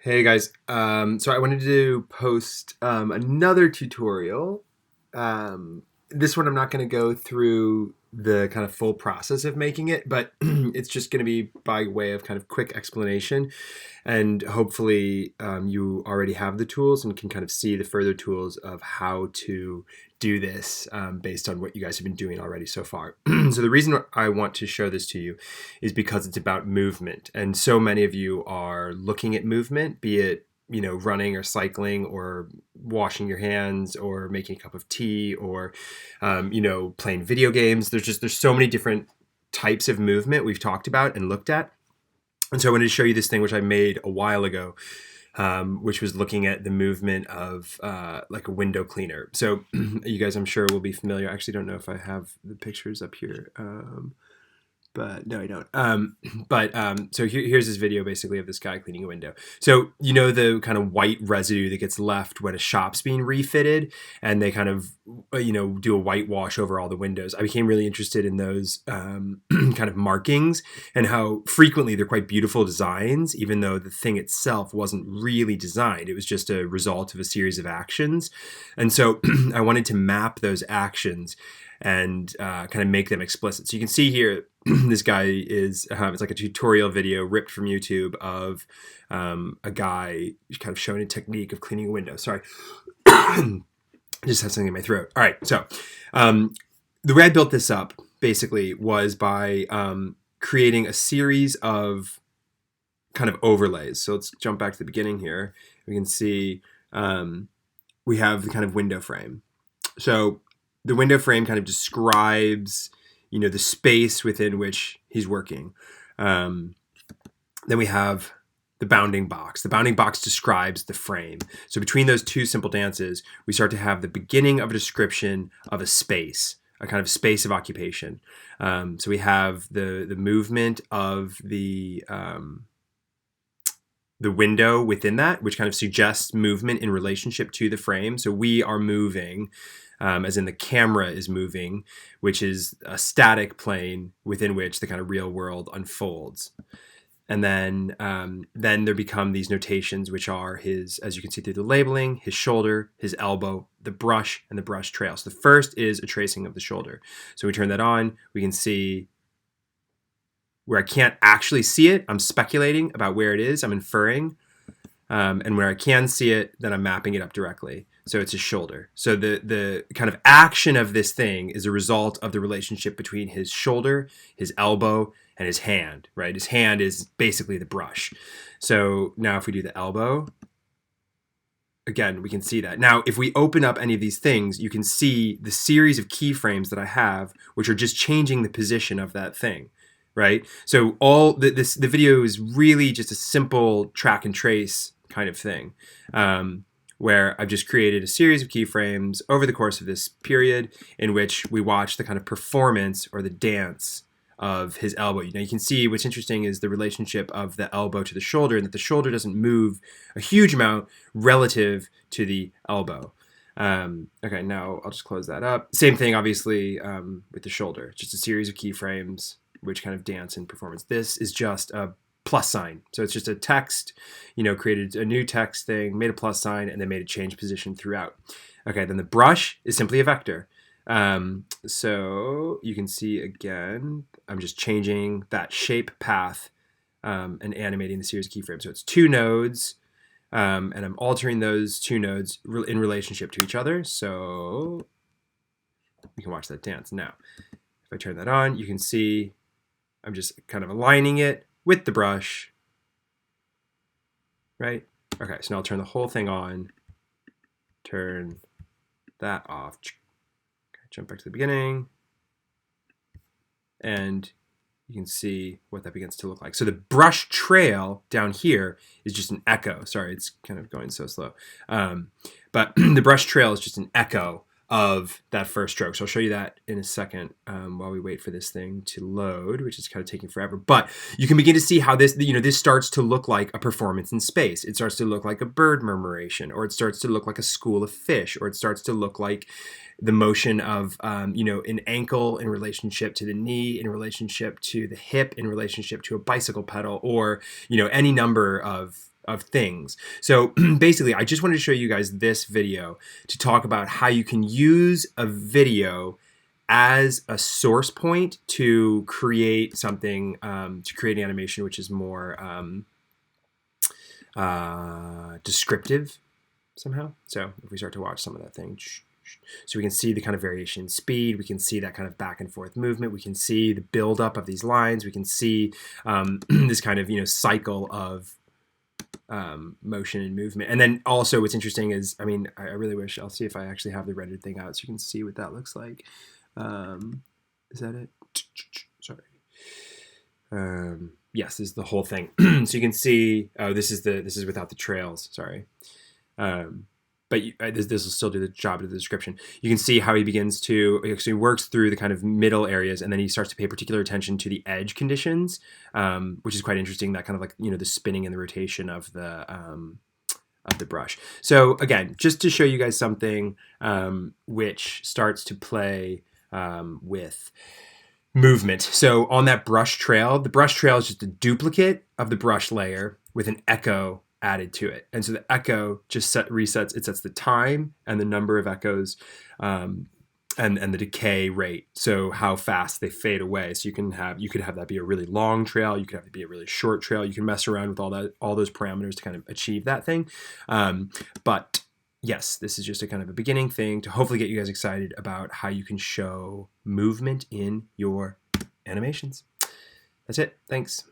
Hey guys, so I wanted to post another tutorial. This one I'm not going to go through the kind of full process of making it, but it's just going to be by way of kind of quick explanation. And hopefully you already have the tools and can kind of see the further tools of how to do this based on what you guys have been doing already so far. So the reason I want to show this to you is because it's about movement. And so many of you are looking at movement, be it running or cycling or washing your hands or making a cup of tea or playing video games. There's so many different types of movement we've talked about and looked at. And so I wanted to show you this thing which I made a while ago, which was looking at the movement of like a window cleaner. So you guys, I'm sure, will be familiar. I actually don't know if I have the pictures up here. But no, I don't. So here's this video basically of this guy cleaning a window. So the kind of white residue that gets left when a shop's being refitted, and they kind of do a whitewash over all the windows. I became really interested in those kind of markings and how frequently they're quite beautiful designs, even though the thing itself wasn't really designed. It was just a result of a series of actions. And so I wanted to map those actions and kind of make them explicit. So you can see here, this guy is, it's like a tutorial video ripped from YouTube of a guy kind of showing a technique of cleaning a window. Sorry. I just have something in my throat. All right. So the way I built this up basically was by creating a series of kind of overlays. So let's jump back to the beginning here. We can see we have the kind of window frame. So the window frame kind of describes, the space within which he's working. Then we have the bounding box. The bounding box describes the frame. So between those two simple dances, we start to have the beginning of a description of a space, a kind of space of occupation. So we have the movement of the window within that, which kind of suggests movement in relationship to the frame. So we are moving, as in the camera is moving, which is a static plane within which the kind of real world unfolds. And then there become these notations, which are his, as you can see through the labeling, his shoulder, his elbow, the brush, and the brush trail. So the first is a tracing of the shoulder. So we turn that on, we can see where I can't actually see it, I'm speculating about where it is, I'm inferring. And where I can see it, then I'm mapping it up directly. So it's his shoulder. So the kind of action of this thing is a result of the relationship between his shoulder, his elbow, and his hand, right? His hand is basically the brush. So now if we do the elbow, again, we can see that. Now, if we open up any of these things, you can see the series of keyframes that I have, which are just changing the position of that thing, right? So all the video is really just a simple track and trace kind of thing, where I've just created a series of keyframes over the course of this period in which we watch the kind of performance or the dance of his elbow. Now you can see what's interesting is the relationship of the elbow to the shoulder, and that the shoulder doesn't move a huge amount relative to the elbow. Okay, now I'll just close that up. Same thing, obviously, with the shoulder. Just a series of keyframes which kind of dance in performance. This is just a plus sign. So it's just a text, created a new text thing, made a plus sign, and then made a change position throughout. Okay, then the brush is simply a vector. So you can see again, I'm just changing that shape path and animating the series of keyframes. So it's two nodes, and I'm altering those two nodes in relationship to each other. So you can watch that dance. Now, if I turn that on, you can see I'm just kind of aligning it with the brush, right? Okay, so now I'll turn the whole thing on, turn that off. Okay, jump back to the beginning, and you can see what that begins to look like. So the brush trail down here is just an echo. Sorry, it's kind of going so slow. But the brush trail is just an echo of that first stroke. So I'll show you that in a second while we wait for this thing to load, which is kind of taking forever. But you can begin to see how this, this starts to look like a performance in space. It starts to look like a bird murmuration, or it starts to look like a school of fish, or it starts to look like the motion of, an ankle in relationship to the knee, in relationship to the hip, in relationship to a bicycle pedal, or, any number of of things. So basically, I just wanted to show you guys this video to talk about how you can use a video as a source point to create something, to create an animation which is more descriptive somehow. So if we start to watch some of that thing, so we can see the kind of variation in speed, we can see that kind of back and forth movement, we can see the buildup of these lines, we can see this kind of, cycle of motion and movement. And then also what's interesting is, I really wish, I'll see if I actually have the rendered thing out so you can see what that looks like. Is that it? Sorry. Yes, this is the whole thing. So you can see, this is without the trails, sorry. But this will still do the job of the description. You can see how he begins to, he works through the kind of middle areas, and then he starts to pay particular attention to the edge conditions, which is quite interesting, that kind of like, the spinning and the rotation of the brush. So again, just to show you guys something which starts to play with movement. So on that brush trail, the brush trail is just a duplicate of the brush layer with an echo added to it. And so the echo just resets, it sets the time and the number of echoes and the decay rate. So how fast they fade away. So you could have that be a really long trail, you could have it be a really short trail. You can mess around with all those parameters to kind of achieve that thing. But yes, this is just a kind of a beginning thing to hopefully get you guys excited about how you can show movement in your animations. That's it. Thanks.